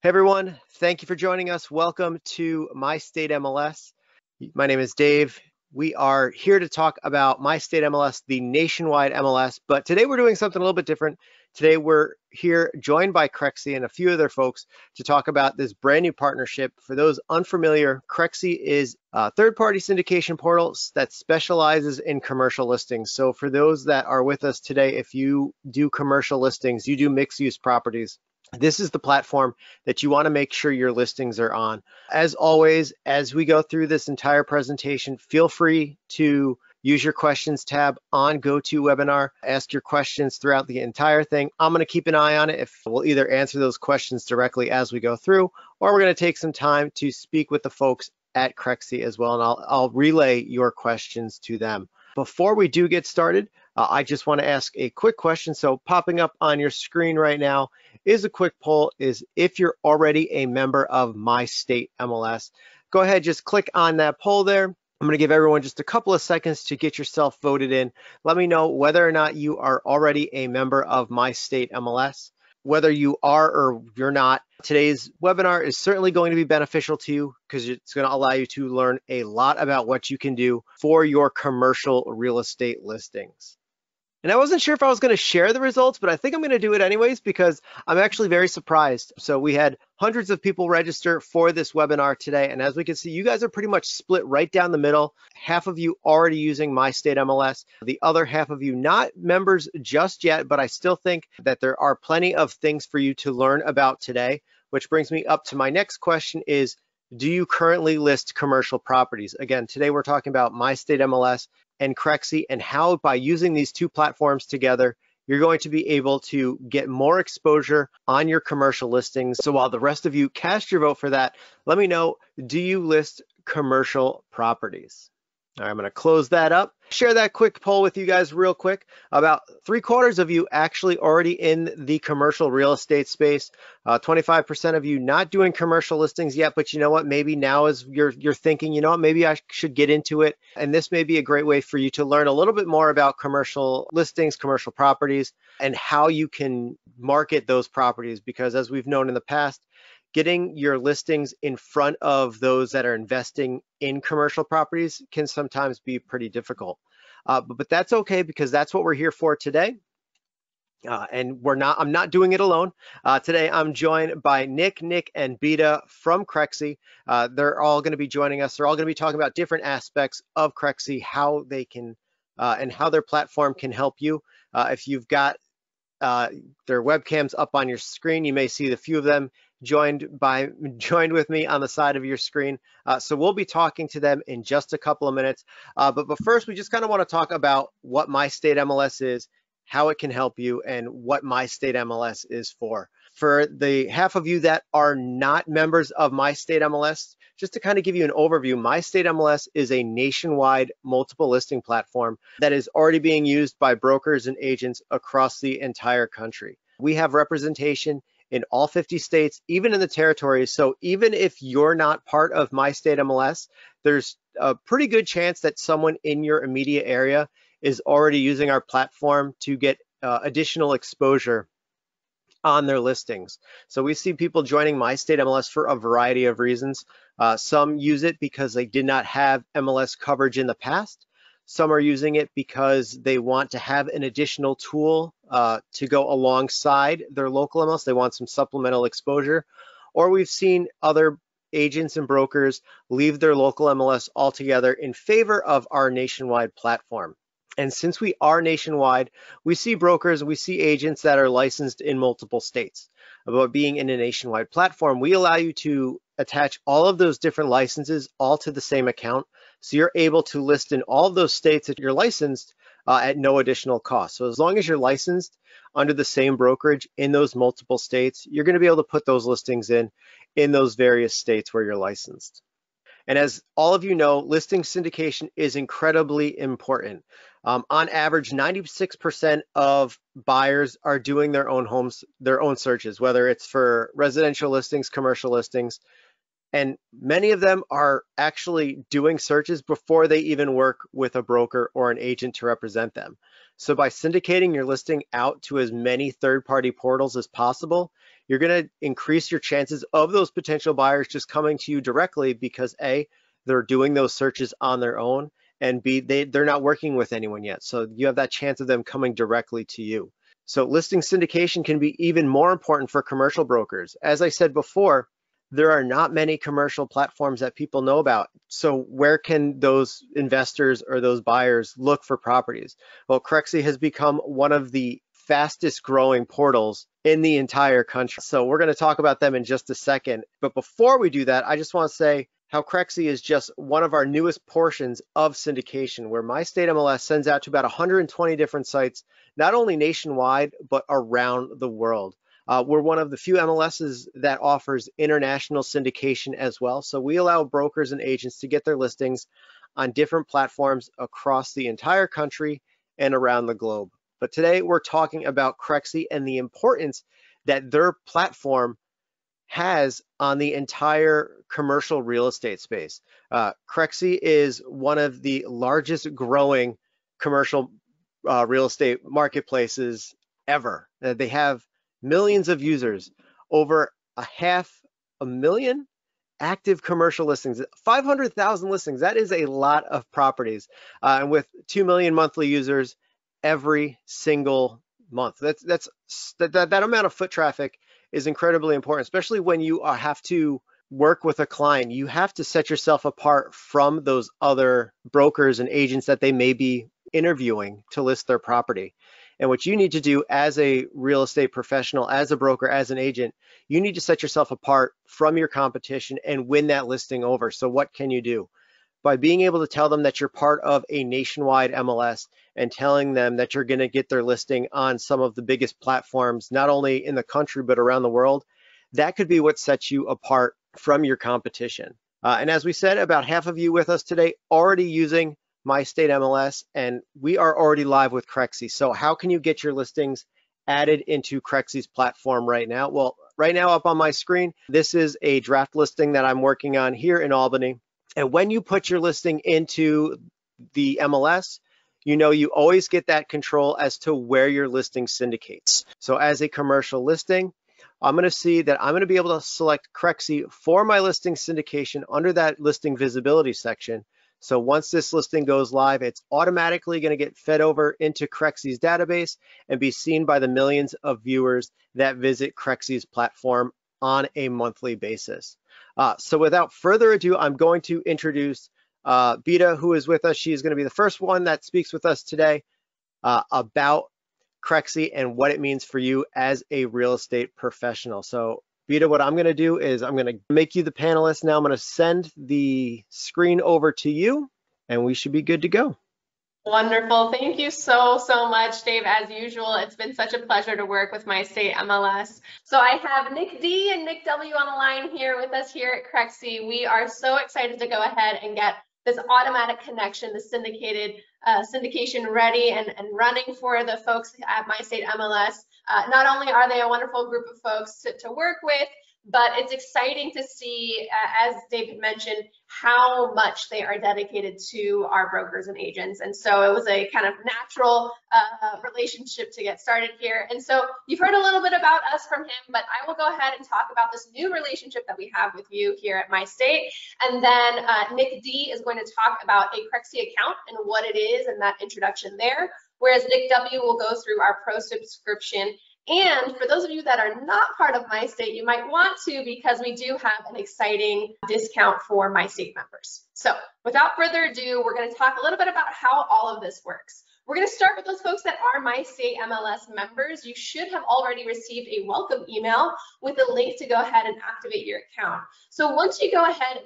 Hey everyone, thank you for joining us. Welcome to My State MLS. My name is Dave. We are here to talk about My State MLS, the nationwide MLS, but today we're doing something a little bit different. Today we're here joined by Crexi and a few other folks to talk about this brand new partnership. For those unfamiliar, Crexi is a third-party syndication portal that specializes in commercial listings. So for those that are with us today, if you do commercial listings, you do mixed-use properties, this is the platform that you want to make sure your listings are on. As always, as we go through this entire presentation, feel free to use your questions tab on GoToWebinar. Ask your questions throughout the entire thing. I'm going to keep an eye on it. If we'll either answer those questions directly as we go through, or we're going to take some time to speak with the folks at Crexi as well, and I'll relay your questions to them. Before we do get started, I just want to ask a quick question. So popping up on your screen right now is a quick poll, is if you're already a member of My State MLS. Go ahead, just click on that poll there. I'm going to give everyone just a couple of seconds to get yourself voted in. Let me know whether or not you are already a member of My State MLS. Whether you are or you're not, today's webinar is certainly going to be beneficial to you because it's going to allow you to learn a lot about what you can do for your commercial real estate listings. And I wasn't sure if I was going to share the results, but I think I'm going to do it anyways because I'm actually very surprised. So we had hundreds of people register for this webinar today. And as we can see, you guys are pretty much split right down the middle. Half of you already using My State MLS, the other half of you not members just yet, but I still think that there are plenty of things for you to learn about today, which brings me up to my next question is, do you currently list commercial properties? Again, today we're talking about My State MLS and Crexi and how by using these two platforms together, you're going to be able to get more exposure on your commercial listings. So while the rest of you cast your vote for that, let me know, do you list commercial properties? All right, I'm going to close that up. Share that quick poll with you guys real quick. About 3/4 of you actually already in the commercial real estate space. 25% of you not doing commercial listings yet, but you know what? Maybe now is you're thinking, you know what? Maybe I should get into it. And this may be a great way for you to learn a little bit more about commercial listings, commercial properties, and how you can market those properties. Because as we've known in the past, getting your listings in front of those that are investing in commercial properties can sometimes be pretty difficult. But that's okay because that's what we're here for today. And I'm not doing it alone. Today I'm joined by Nick, and Beta from Crexi. They're all going to be joining us. They're all going to be talking about different aspects of Crexi, how they can and how their platform can help you. If you've got their webcams up on your screen, you may see the few of them joined with me on the side of your screen. So we'll be talking to them in just a couple of minutes. But first, we just kind of want to talk about what My State MLS is, how it can help you, and what My State MLS is for. For the half of you that are not members of My State MLS, just to kind of give you an overview, My State MLS is a nationwide multiple listing platform that is already being used by brokers and agents across the entire country. We have representation in all 50 states, even in the territories. So even if you're not part of My State MLS, there's a pretty good chance that someone in your immediate area is already using our platform to get additional exposure on their listings. So we see people joining My State MLS for a variety of reasons. Some use it because they did not have MLS coverage in the past. Some are using it because they want to have an additional tool to go alongside their local MLS. They want some supplemental exposure. Or we've seen other agents and brokers leave their local MLS altogether in favor of our nationwide platform. And since we are nationwide, we see brokers, we see agents that are licensed in multiple states. About being in a nationwide platform, we allow you to attach all of those different licenses all to the same account. So you're able to list in all of those states that you're licensed at no additional cost. So as long as you're licensed under the same brokerage in those multiple states, you're going to be able to put those listings in those various states where you're licensed. And as all of you know, listing syndication is incredibly important. On average, 96% of buyers are doing their own searches, whether it's for residential listings, commercial listings, and many of them are actually doing searches before they even work with a broker or an agent to represent them. So by syndicating your listing out to as many third-party portals as possible, you're going to increase your chances of those potential buyers just coming to you directly because A, they're doing those searches on their own, and B, they're not working with anyone yet. So you have that chance of them coming directly to you. So listing syndication can be even more important for commercial brokers. As I said before, there are not many commercial platforms that people know about. So where can those investors or those buyers look for properties? Well, Crexi has become one of the fastest growing portals in the entire country. So we're going to talk about them in just a second. But before we do that, I just want to say how Crexi is just one of our newest portions of syndication, where My State MLS sends out to about 120 different sites, not only nationwide, but around the world. We're one of the few MLSs that offers international syndication as well. So we allow brokers and agents to get their listings on different platforms across the entire country and around the globe. But today we're talking about Crexi and the importance that their platform has on the entire commercial real estate space. Crexi is one of the largest growing commercial real estate marketplaces ever. They have millions of users, over 500,000 active commercial listings, 500,000 listings. That is a lot of properties, and with 2 million monthly users every single month. That amount of foot traffic is incredibly important, especially when you have to work with a client. You have to set yourself apart from those other brokers and agents that they may be interviewing to list their property. And what you need to do as a real estate professional, as a broker, as an agent, you need to set yourself apart from your competition and win that listing over. So what can you do? By being able to tell them that you're part of a nationwide MLS and telling them that you're going to get their listing on some of the biggest platforms, not only in the country, but around the world, that could be what sets you apart from your competition. And as we said, about half of you with us today already using My State MLS, and we are already live with Crexi. So how can you get your listings added into Crexi's platform right now? Well, right now up on my screen, this is a draft listing that I'm working on here in Albany. And when you put your listing into the MLS, you know you always get that control as to where your listing syndicates. So as a commercial listing, I'm going to see that I'm going to be able to select Crexi for my listing syndication under that listing visibility section. So once this listing goes live, it's automatically going to get fed over into Crexi's database and be seen by the millions of viewers that visit Crexi's platform on a monthly basis. So without further ado, I'm going to introduce Beta, who is with us. She is going to be the first one that speaks with us today about Crexi and what it means for you as a real estate professional. So Beta, what I'm going to do is I'm going to make you the panelist now. I'm going to send the screen over to you, and we should be good to go. Wonderful. Thank you so much, Dave. As usual, it's been such a pleasure to work with My State MLS. So I have Nick D and Nick W on the line here with us here at Crexi. We are so excited to go ahead and get this automatic connection, the syndication ready and running for the folks at My State MLS. Not only are they a wonderful group of folks to work with, but it's exciting to see, as David mentioned, how much they are dedicated to our brokers and agents. And so it was a kind of natural relationship to get started here. And so you've heard a little bit about us from him, but I will go ahead and talk about this new relationship that we have with you here at My State. And then Nick D is going to talk about a Crexi account and what it is and that introduction there. Whereas Nick W will go through our pro subscription. And for those of you that are not part of My State, you might want to, because we do have an exciting discount for My State members. So without further ado, we're going to talk a little bit about how all of this works. We're going to start with those folks that are My State MLS members. You should have already received a welcome email with a link to go ahead and activate your account. So once you go ahead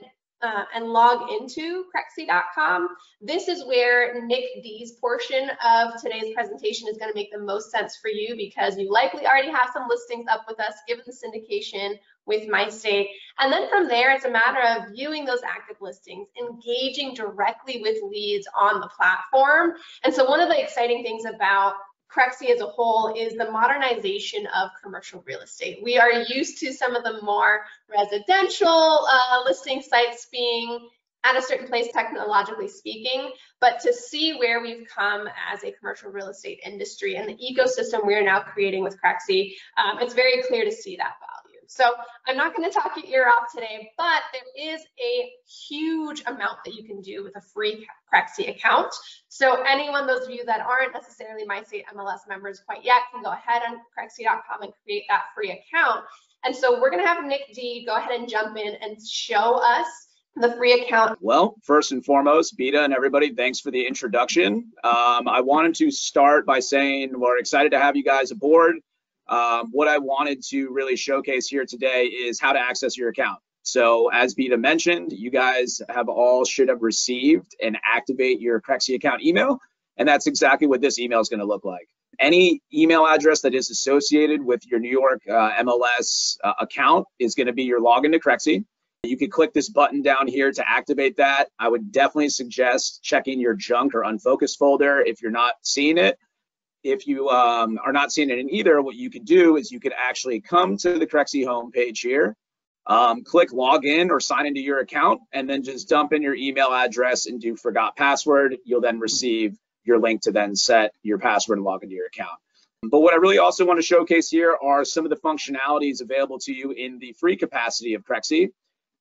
and log into Crexi.com, this is where Nick D's portion of today's presentation is going to make the most sense for you, because you likely already have some listings up with us given the syndication with My State. And then from there, it's a matter of viewing those active listings, engaging directly with leads on the platform. And so one of the exciting things about Crexi as a whole is the modernization of commercial real estate. We are used to some of the more residential listing sites being at a certain place technologically speaking, but to see where we've come as a commercial real estate industry and the ecosystem we're now creating with Crexi, it's very clear to see that value. So I'm not going to talk your ear off today, but there is a huge amount that you can do with a free Crexi account. So anyone, those of you that aren't necessarily My State MLS members quite yet, can go ahead on Crexi.com and create that free account. And so we're going to have Nick D go ahead and jump in and show us the free account. Well, first and foremost, Beta and everybody, thanks for the introduction. I wanted to start by saying we're excited to have you guys aboard. What I wanted to really showcase here today is how to access your account. So as Beta mentioned, you guys should have received and activate your Crexi account email. And that's exactly what this email is going to look like. Any email address that is associated with your New York MLS account is going to be your login to Crexi. You can click this button down here to activate that. I would definitely suggest checking your junk or unfocused folder if you're not seeing it. If you are not seeing it in either, what you could do is you could actually come to the Crexi homepage here, click login or sign into your account, and then just dump in your email address and do forgot password. You'll then receive your link to then set your password and log into your account. But what I really also want to showcase here are some of the functionalities available to you in the free capacity of Crexi.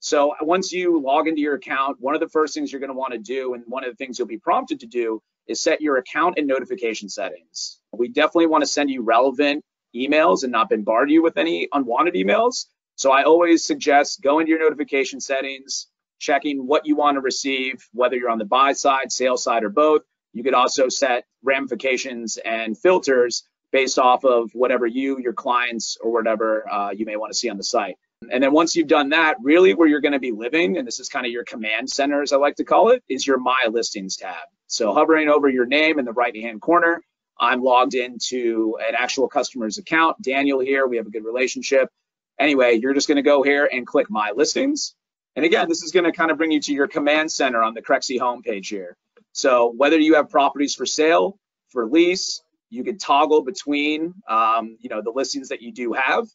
So once you log into your account, one of the first things you're going to want to do, and one of the things you'll be prompted to do, is set your account and notification settings. We definitely want to send you relevant emails and not bombard you with any unwanted emails. So I always suggest going to your notification settings, checking what you want to receive, whether you're on the buy side, sale side, or both. You could also set ramifications and filters based off of whatever your clients, or whatever you may want to see on the site. And then once you've done that, really where you're going to be living, and this is kind of your command center, as I like to call it, is your My Listings tab. So hovering over your name in the right-hand corner, I'm logged into an actual customer's account. Daniel here, we have a good relationship. Anyway, you're just going to go here and click My Listings. And again, this is going to kind of bring you to your command center on the Crexi homepage here. So whether you have properties for sale, for lease, you can toggle between the listings that you do have.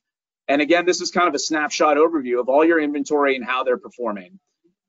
And again, this is kind of a snapshot overview of all your inventory and how they're performing.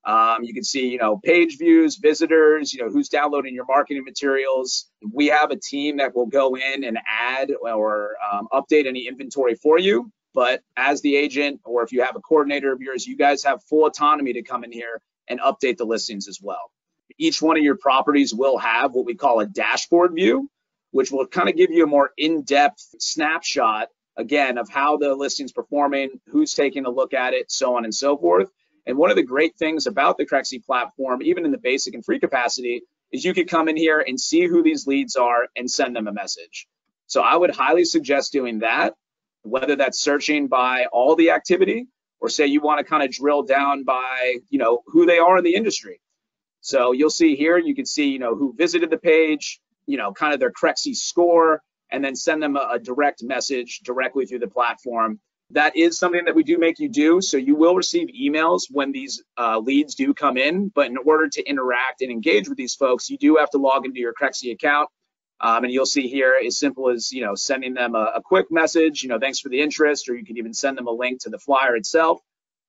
You can see, page views, visitors, who's downloading your marketing materials. We have a team that will go in and add or update any inventory for you. But as the agent, or if you have a coordinator of yours, you guys have full autonomy to come in here and update the listings as well. Each one of your properties will have what we call a dashboard view, which will kind of give you a more in-depth snapshot, again, of how the listing's performing, who's taking a look at it, so on and so forth. And one of the great things about the Crexi platform, even in the basic and free capacity, is you could come in here and see who these leads are and send them a message. So I would highly suggest doing that, whether that's searching by all the activity, or say you want to kind of drill down by, who they are in the industry. So you'll see here, you can see, who visited the page, kind of their Crexi score, and then send them a direct message directly through the platform. That is something that we do make you do. So you will receive emails when these leads do come in, but in order to interact and engage with these folks, you do have to log into your Crexi account. And you'll see here, as simple as, sending them a quick message, thanks for the interest, or you can even send them a link to the flyer itself.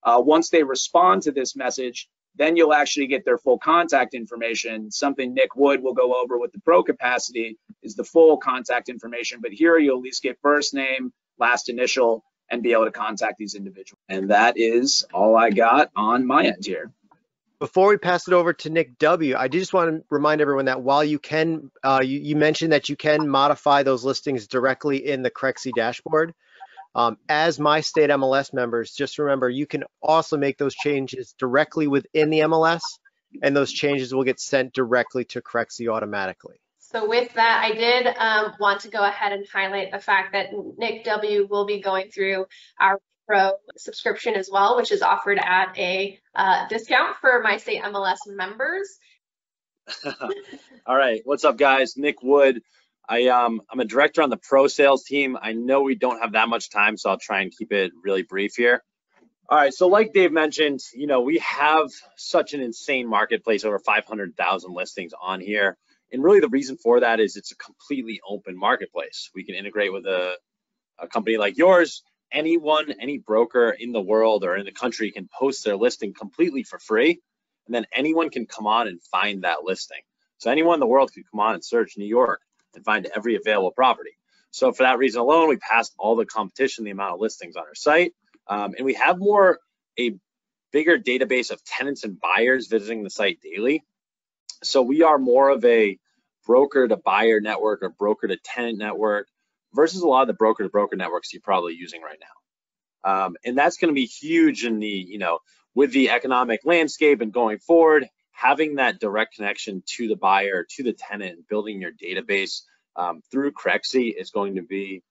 Once they respond to this message, then you'll actually get their full contact information. Something Nick Wood will go over with the pro capacity is the full contact information, but here you'll at least get first name, last initial, and be able to contact these individuals. And that is all I got on my end here. Before we pass it over to Nick W., I just want to remind everyone that while you can, you mentioned that you can modify those listings directly in the Crexi dashboard. As My State MLS members, just remember, you can also make those changes directly within the MLS, and those changes will get sent directly to Crexi automatically. So with that, I did want to go ahead and highlight the fact that Nick W. will be going through our Pro subscription as well, which is offered at a discount for My State MLS members. All right, what's up, guys? Nick Wood. I'm a director on the pro sales team. I know we don't have that much time, so I'll try and keep it really brief here. All right, so like Dave mentioned, we have such an insane marketplace, over 500,000 listings on here. And really the reason for that is it's a completely open marketplace. We can integrate with a company like yours. Anyone, any broker in the world or in the country can post their listing completely for free. and then anyone can come on and find that listing. So anyone in the world could come on and search New York and find every available property. So for that reason alone, we passed all the competition, the amount of listings on our site, and we have a bigger database of tenants and buyers visiting the site daily. So we are more of a broker to buyer network or broker to tenant network versus a lot of the broker to broker networks you're probably using right now. And that's going to be huge in the, with the economic landscape and going forward, having that direct connection to the buyer, to the tenant, and building your database through Crexi is going to be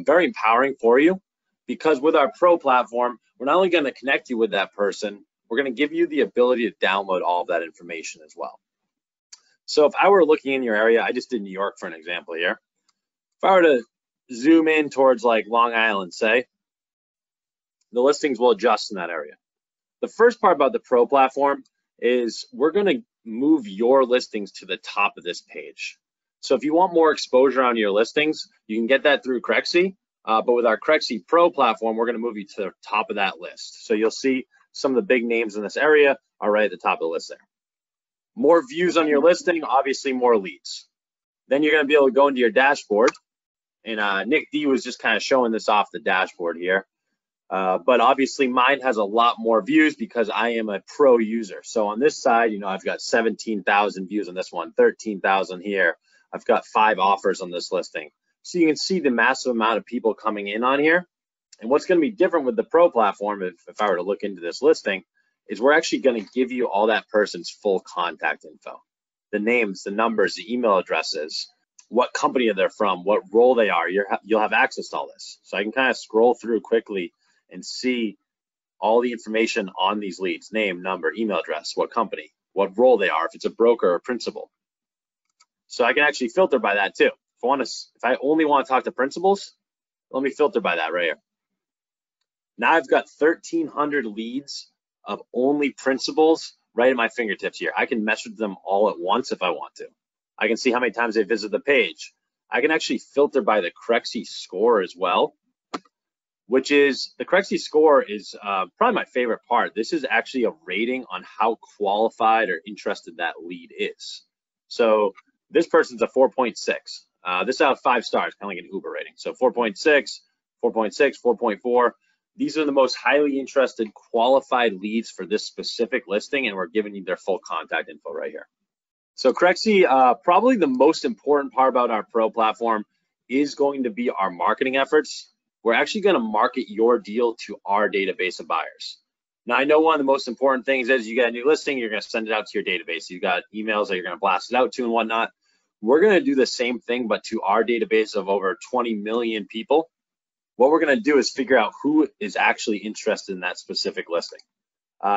very empowering for you, because with our pro platform, we're not only going to connect you with that person, we're going to give you the ability to download all of that information as well. So if I were looking in your area, I just did New York for an example here. If I were to zoom in towards like Long Island, say, the listings will adjust in that area. The first part about the pro platform is we're going to move your listings to the top of this page. So if you want more exposure on your listings, you can get that through Crexi. But with our Crexi Pro platform, we're going to move you to the top of that list. So you'll see some of the big names in this area are right at the top of the list there. More views on your listing, obviously more leads. Then you're going to be able to go into your dashboard. And Nick D was just kind of showing this off the dashboard here. But obviously mine has a lot more views because I am a pro user. So on this side, I've got 17,000 views on this one, 13,000 here. I've got 5 offers on this listing. So you can see the massive amount of people coming in on here. And what's going to be different with the pro platform, if I were to look into this listing, is we're actually going to give you all that person's full contact info, the names, the numbers, the email addresses, what company they're from, what role they are. You'll have access to all this. So I can kind of scroll through quickly and see all the information on these leads: name, number, email address, what company, what role they are, if it's a broker or principal. So I can actually filter by that too. If I only want to talk to principals, let me filter by that right here. Now I've got 1,300 leads of only principals right at my fingertips here. I can message them all at once if I want to. I can see how many times they visit the page. I can actually filter by the Crexi score as well, which is, the Crexi score is probably my favorite part. This is actually a rating on how qualified or interested that lead is. So this person's a 4.6. This is out of 5 stars, kind of like an Uber rating. So 4.6, 4.6, 4.4. These are the most highly interested, qualified leads for this specific listing, and we're giving you their full contact info right here. So Crexi, probably the most important part about our pro platform is going to be our marketing efforts. We're actually going to market your deal to our database of buyers. Now, I know one of the most important things is you get a new listing, you're going to send it out to your database. You've got emails that you're going to blast it out to and whatnot. We're going to do the same thing, but to our database of over 20 million people. What we're going to do is figure out who is actually interested in that specific listing.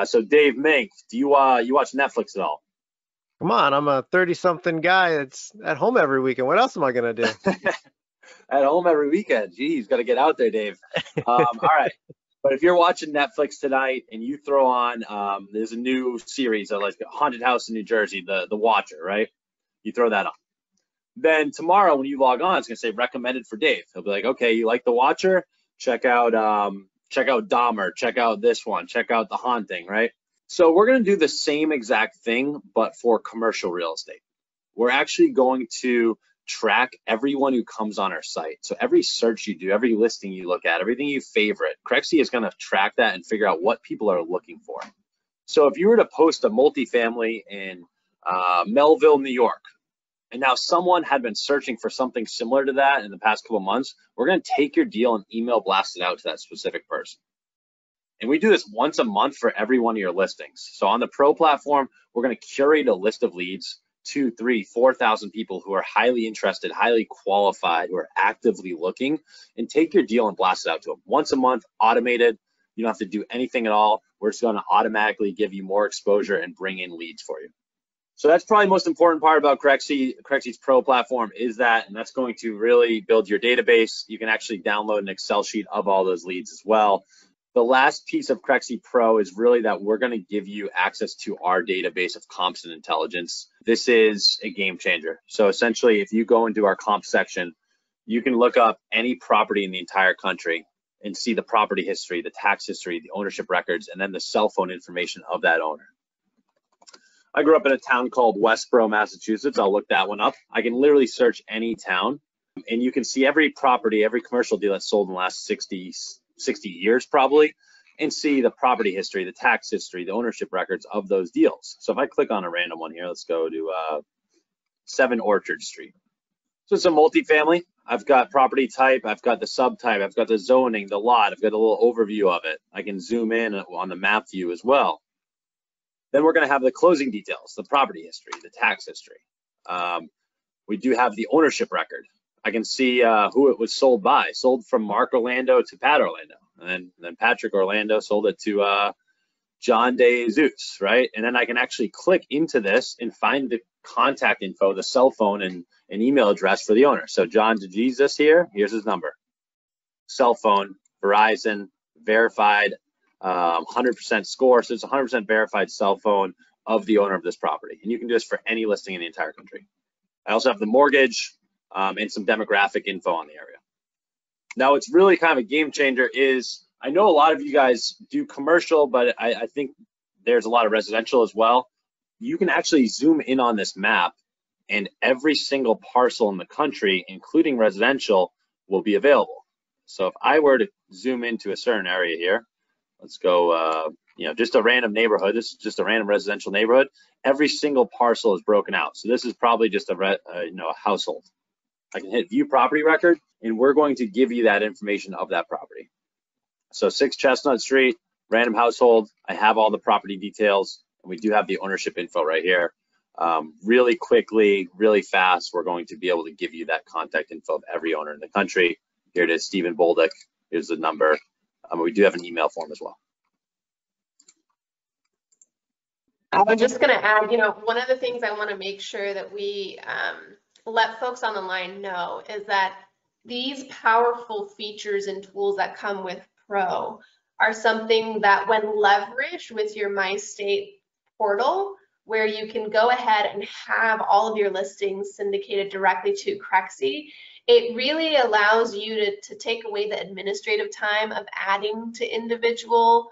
So Dave Mink, do you watch Netflix at all? Come on, I'm a 30-something guy that's at home every weekend. What else am I going to do? At home every weekend. Geez, got to get out there, Dave. All right. But if you're watching Netflix tonight and you throw on, there's a new series of like Haunted House in New Jersey, the Watcher, right? You throw that on. Then tomorrow when you log on, it's gonna say recommended for Dave. He'll be like, okay, you like The Watcher? Check out Dahmer, check out this one, check out The Haunting, right? So we're gonna do the same exact thing, but for commercial real estate. We're actually going to track everyone who comes on our site. So every search you do, every listing you look at, everything you favorite, Crexi is gonna track that and figure out what people are looking for. So if you were to post a multifamily in Melville, New York, and now someone had been searching for something similar to that in the past couple of months, we're going to take your deal and email blast it out to that specific person. And we do this once a month for every one of your listings. So on the pro platform, we're going to curate a list of leads, 2,000, 3,000, 4,000 people who are highly interested, highly qualified, who are actively looking, and take your deal and blast it out to them. Once a month, automated. You don't have to do anything at all. We're just going to automatically give you more exposure and bring in leads for you. So that's probably the most important part about Crexi. Crexi's pro platform is that, and that's going to really build your database. You can actually download an Excel sheet of all those leads as well. The last piece of Crexi Pro is really that we're going to give you access to our database of comps and intelligence. This is a game changer. So essentially, if you go into our comp section, you can look up any property in the entire country and see the property history, the tax history, the ownership records, and then the cell phone information of that owner. I grew up in a town called Westboro, Massachusetts. I'll look that one up. I can literally search any town, and you can see every property, every commercial deal that's sold in the last 60 years probably, and see the property history, the tax history, the ownership records of those deals. So if I click on a random one here, let's go to 7 Orchard Street. So it's a multifamily. I've got property type, I've got the subtype, I've got the zoning, the lot, I've got a little overview of it. I can zoom in on the map view as well. Then we're going to have the closing details, the property history, the tax history. We do have the ownership record. I can see who it was sold by. Sold from Mark Orlando to Pat Orlando. And then Patrick Orlando sold it to John DeZeus, right? And then I can actually click into this and find the contact info, the cell phone and an email address for the owner. So John DeZeus here, here's his number. Cell phone, Verizon, verified, 100% score. So it's 100% verified cell phone of the owner of this property. And you can do this for any listing in the entire country. I also have the mortgage and some demographic info on the area. Now, it's really kind of a game changer is, I know a lot of you guys do commercial, but I think there's a lot of residential as well. You can actually zoom in on this map and every single parcel in the country, including residential, will be available. So if I were to zoom into a certain area here, let's go, just a random neighborhood. This is just a random residential neighborhood. Every single parcel is broken out. So this is probably just a household. I can hit view property record, and we're going to give you that information of that property. So 6 Chestnut Street, random household. I have all the property details, and we do have the ownership info right here. Really quickly, really fast, we're going to be able to give you that contact info of every owner in the country. Here it is, Stephen Bolduc. Here's the number. We do have an email form as well. I'm just going to add, one of the things I want to make sure that we let folks on the line know is that these powerful features and tools that come with Pro are something that when leveraged with your My State portal, where you can go ahead and have all of your listings syndicated directly to Crexi, it really allows you to take away the administrative time of adding to individual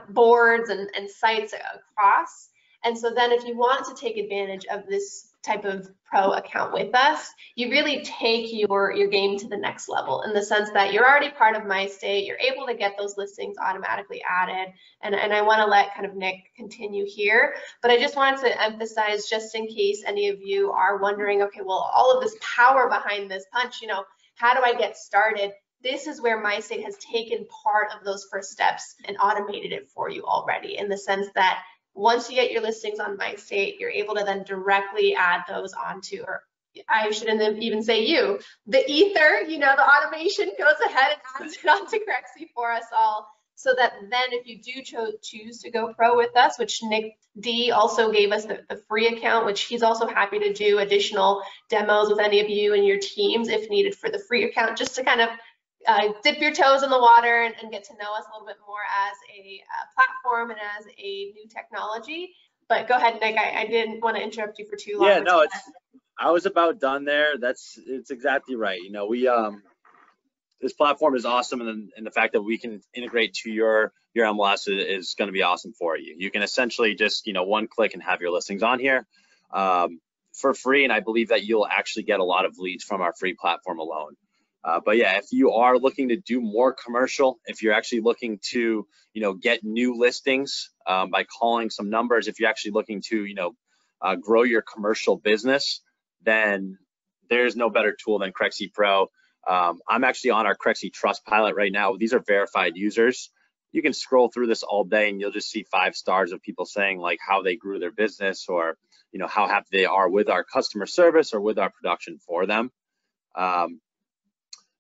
boards and sites across. And so then if you want to take advantage of this type of Pro account with us, you really take your game to the next level in the sense that you're already part of My State, you're able to get those listings automatically added. And I want to let kind of Nick continue here, but I just wanted to emphasize, just in case any of you are wondering, okay, well, all of this power behind this punch, how do I get started? This is where My State has taken part of those first steps and automated it for you already, in the sense that once you get your listings on My State, you're able to then directly add those onto, or I shouldn't even say the ether, the automation goes ahead and adds it onto Crexi for us all, so that then if you do choose to go Pro with us, which Nick D also gave us the free account, which he's also happy to do additional demos with any of you and your teams if needed for the free account, just to kind of dip your toes in the water and get to know us a little bit more as a platform and as a new technology. But go ahead, Nick. I didn't want to interrupt you for too long. Yeah, no, I was about done there. It's exactly right. This platform is awesome, and the fact that we can integrate to your MLS is going to be awesome for you. You can essentially just one click and have your listings on here for free, and I believe that you'll actually get a lot of leads from our free platform alone. But yeah, if you are looking to do more commercial, if you're actually looking to, get new listings by calling some numbers, if you're actually looking to, grow your commercial business, then there's no better tool than Crexi Pro. I'm actually on our Crexi Trust Pilot right now. These are verified users. You can scroll through this all day and you'll just see 5 stars of people saying like how they grew their business, or, how happy they are with our customer service or with our production for them.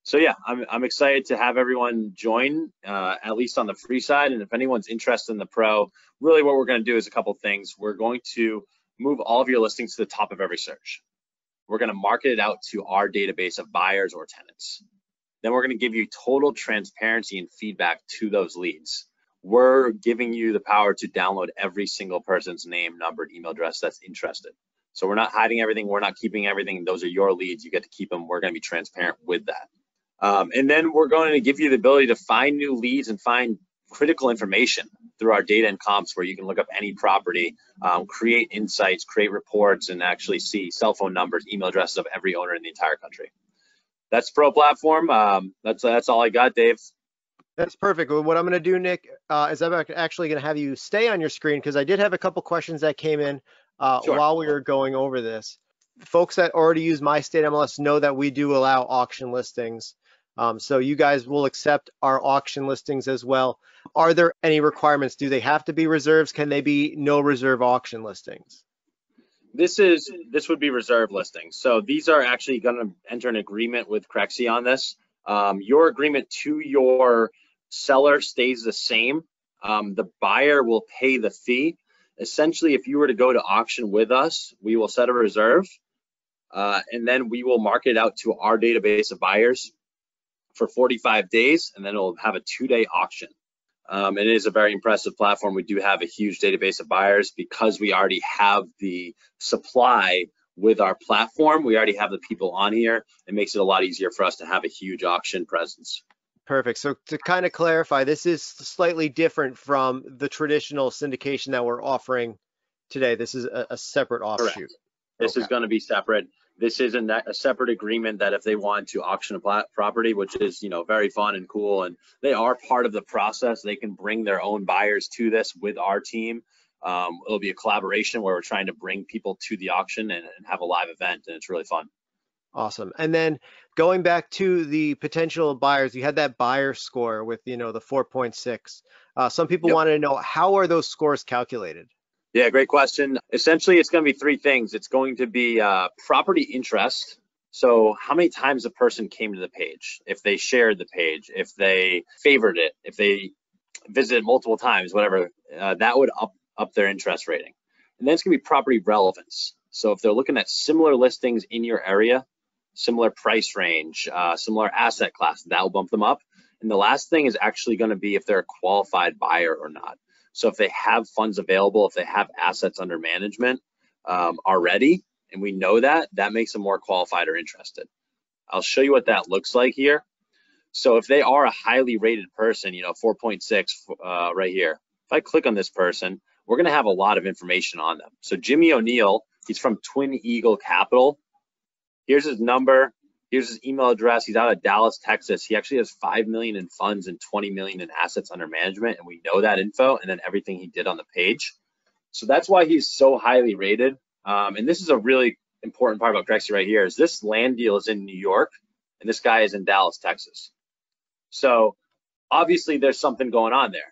So yeah, I'm excited to have everyone join, at least on the free side. And if anyone's interested in the Pro, really what we're going to do is a couple things. We're going to move all of your listings to the top of every search. We're going to market it out to our database of buyers or tenants. Then we're going to give you total transparency and feedback to those leads. We're giving you the power to download every single person's name, number, and email address that's interested. So we're not hiding everything. We're not keeping everything. Those are your leads. You get to keep them. We're going to be transparent with that. And then we're going to give you the ability to find new leads and find critical information through our data and comps, where you can look up any property, create insights, create reports, and actually see cell phone numbers, email addresses of every owner in the entire country. That's Pro platform. That's all I got, Dave. That's perfect. Well, what I'm going to do, Nick, is I'm actually going to have you stay on your screen, because I did have a couple questions that came in Sure. while we were going over this. Folks that already use My State MLS know that we do allow auction listings. So you guys will accept our auction listings as well. Are there any requirements? Do they have to be reserves? Can they be no reserve auction listings? This would be reserve listings. So these are actually going to enter an agreement with Crexi on this. Your agreement to your seller stays the same. The buyer will pay the fee. Essentially, if you were to go to auction with us, we will set a reserve, and then we will market it out to our database of buyers for 45 days, and then it'll have a 2-day auction. And it is a very impressive platform. We do have a huge database of buyers because we already have the supply with our platform. We already have the people on here. It makes it a lot easier for us to have a huge auction presence. Perfect. So to kind of clarify, this is slightly different from the traditional syndication that we're offering today. This is a separate offshoot. Correct. This is going to be separate. This is a separate agreement that if they want to auction a property, which is, very fun and cool, and they are part of the process, they can bring their own buyers to this with our team. It'll be a collaboration where we're trying to bring people to the auction and have a live event, and it's really fun. Awesome. And then going back to the potential buyers, you had that buyer score with, the 4.6. Some people Yep. want to know, how are those scores calculated? Yeah, great question. Essentially, it's going to be 3 things. It's going to be property interest. So how many times a person came to the page, if they shared the page, if they favored it, if they visited multiple times, whatever, that would up their interest rating. And then it's going to be property relevance. So if they're looking at similar listings in your area, similar price range, similar asset class, that will bump them up. And the last thing is actually going to be if they're a qualified buyer or not. So if they have funds available, if they have assets under management already, and we know that, that makes them more qualified or interested. I'll show you what that looks like here. So if they are a highly rated person, 4.6 right here, if I click on this person, we're going to have a lot of information on them. So Jimmy O'Neill, he's from Twin Eagle Capital. Here's his number. Here's his email address. He's out of Dallas, Texas. He actually has $5 million in funds and $20 million in assets under management, and we know that info, and then everything he did on the page. So that's why he's so highly rated. And this is a really important part about Crexi right here, is this land deal is in New York, and this guy is in Dallas, Texas. So obviously there's something going on there.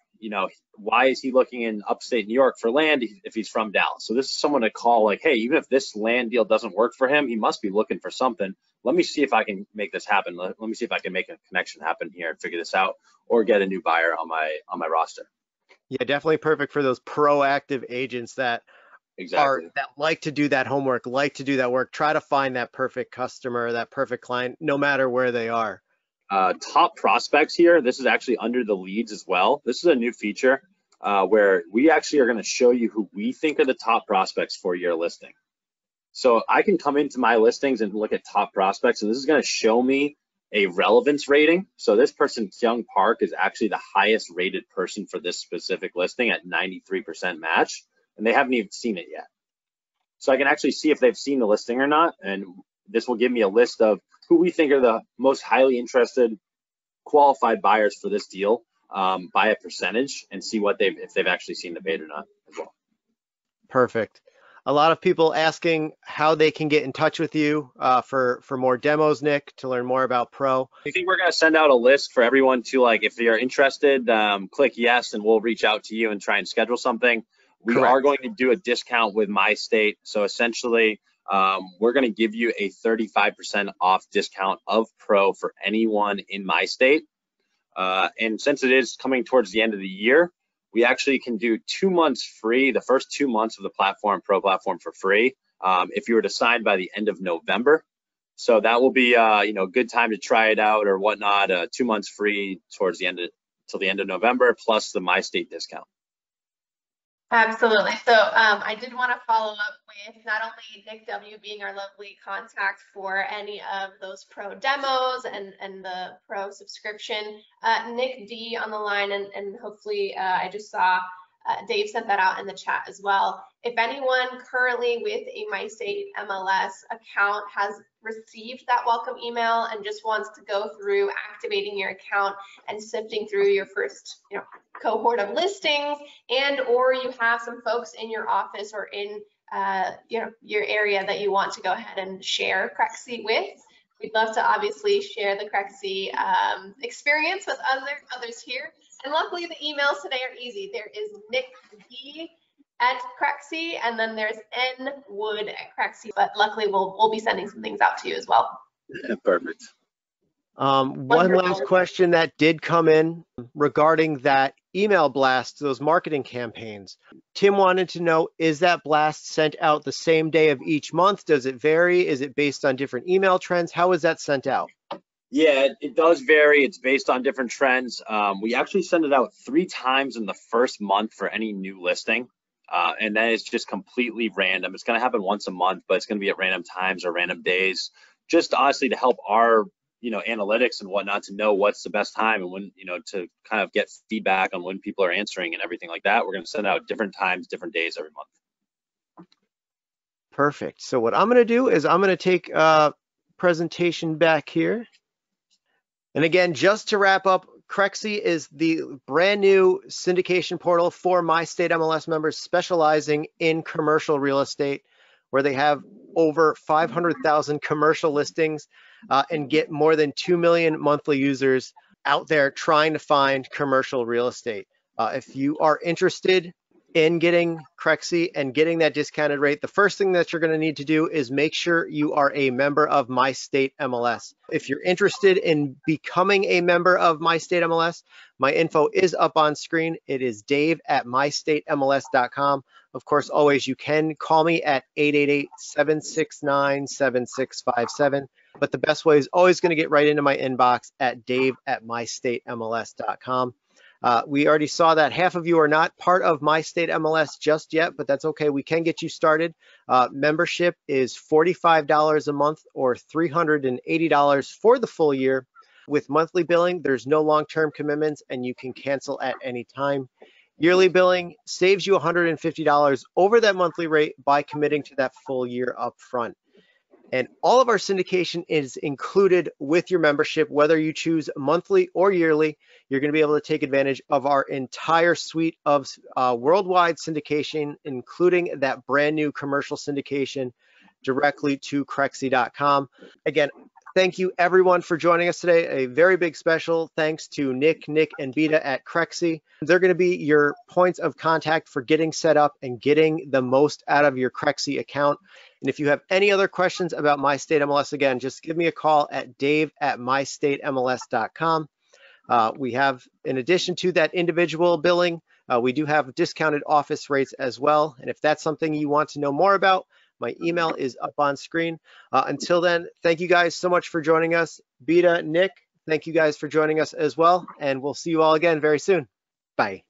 Why is he looking in upstate New York for land if he's from Dallas? So this is someone to call, like, hey, even if this land deal doesn't work for him, he must be looking for something. Let me see if I can make this happen. Let me see if I can make a connection happen here and figure this out, or get a new buyer on my roster. Yeah, definitely perfect for those proactive agents that like to do that homework, like to do that work, try to find that perfect customer, that perfect client, no matter where they are. Top prospects here, this is actually under the leads as well. This is a new feature where we actually are going to show you who we think are the top prospects for your listing. So I can come into my listings and look at top prospects, and this is going to show me a relevance rating. So this person, Young Park, is actually the highest rated person for this specific listing at 93% match, and they haven't even seen it yet. So I can actually see if they've seen the listing or not, and this will give me a list of who we think are the most highly interested, qualified buyers for this deal by a percentage, and see if they've actually seen the page or not as well. Perfect. A lot of people asking how they can get in touch with you for more demos, Nick, to learn more about Pro. I think we're going to send out a list for everyone to, like, if you're interested, click yes, and we'll reach out to you and try and schedule something. We Correct. are going to do a discount with My State. So essentially, we're going to give you a 35% off discount of Pro for anyone in My State. And since it is coming towards the end of the year, we actually can do 2 months free, the first 2 months of the Pro platform for free, if you were to sign by the end of November. So that will be a good time to try it out or whatnot. 2 months free towards the end till the end of November, plus the My State discount. Absolutely. So I did want to follow up with not only Nick W being our lovely contact for any of those pro demos and the pro subscription, Nick D on the line, and hopefully I just saw Dave sent that out in the chat as well. If anyone currently with a My State MLS account has received that welcome email and just wants to go through activating your account and sifting through your first, cohort of listings, and or you have some folks in your office or in your area that you want to go ahead and share Crexi with, we'd love to obviously share the Crexi experience with others here. And luckily the emails today are easy. There is Nick D at Crexi, and then there's N Wood at Crexi, but luckily we'll be sending some things out to you as well. Perfect. One last question that did come in regarding that email blast, those marketing campaigns. Tim wanted to know, is that blast sent out the same day of each month? Does it vary? Is it based on different email trends? How is that sent out? Yeah, it does vary. It's based on different trends. We actually send it out 3 times in the first month for any new listing. And then it's just completely random. It's going to happen once a month, but it's going to be at random times or random days, just honestly to help our analytics and whatnot to know what's the best time and when, to kind of get feedback on when people are answering and everything like that. We're going to send out different times, different days every month. Perfect. So what I'm going to do is I'm going to take a presentation back here. And again, just to wrap up, Crexi is the brand new syndication portal for My State MLS members specializing in commercial real estate, where they have over 500,000 commercial listings and get more than 2 million monthly users out there trying to find commercial real estate. If you are interested in getting Crexi and getting that discounted rate, the first thing that you're going to need to do is make sure you are a member of My State MLS. If you're interested in becoming a member of My State MLS, my info is up on screen. It is dave@mystatemls.com. Of course, always you can call me at 888-769-7657. But the best way is always going to get right into my inbox at dave@mystatemls.com. We already saw that half of you are not part of My State MLS just yet, but that's okay. We can get you started. Membership is $45 a month or $380 for the full year. With monthly billing, there's no long-term commitments and you can cancel at any time. Yearly billing saves you $150 over that monthly rate by committing to that full year up front. And all of our syndication is included with your membership, whether you choose monthly or yearly. You're going to be able to take advantage of our entire suite of worldwide syndication, including that brand new commercial syndication directly to Crexi.com. Again, thank you everyone for joining us today. A very big special thanks to Nick, and Beta at Crexi. They're going to be your points of contact for getting set up and getting the most out of your Crexi account. And if you have any other questions about My State MLS, again, just give me a call at dave@mystatemls.com. We have, in addition to that individual billing, we do have discounted office rates as well. And if that's something you want to know more about, my email is up on screen. Until then, thank you guys so much for joining us. Beta, Nick, thank you guys for joining us as well. And we'll see you all again very soon. Bye.